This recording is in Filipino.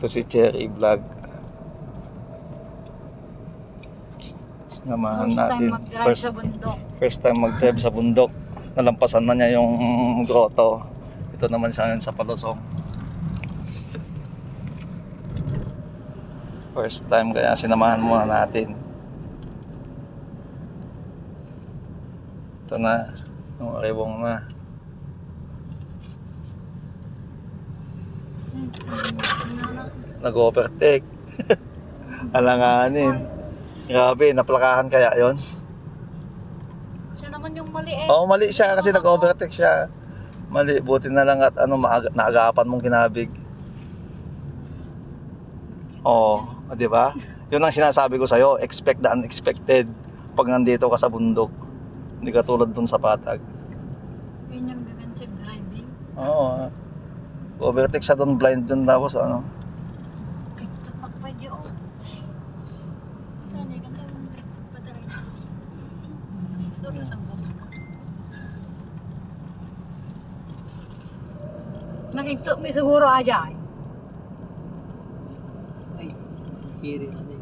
Ito si Cherry Vlog. Sinamahan First time natin. mag-drive sa bundok. First time mag-drive sa bundok. Nalampasan na niya yung grotto. Ito naman siya yun sa Palusong. First time kaya sinamahan muna natin. Ito na. Yung aribong na. Nag-overtake. Alanganin. Grabe, naplakahan kaya yon. Siya naman yung mali eh. Oo, mali siya kasi nag-overtake siya. Mali, buti na lang at naagapan mong kinabig. Oo, di ba? Yun ang sinasabi ko sa'yo, expect the unexpected pag nandito ka sa bundok. Hindi ka tulad dun sa patag. Yun yung defensive driving. Oo, overtake siya dun, blind dun tapos ano. Tiktok pa dyan. Sana yung ganda yung tiktok pa talaga. So, lasang ko. Nakikita mo siguro aja. Ay, kiri ano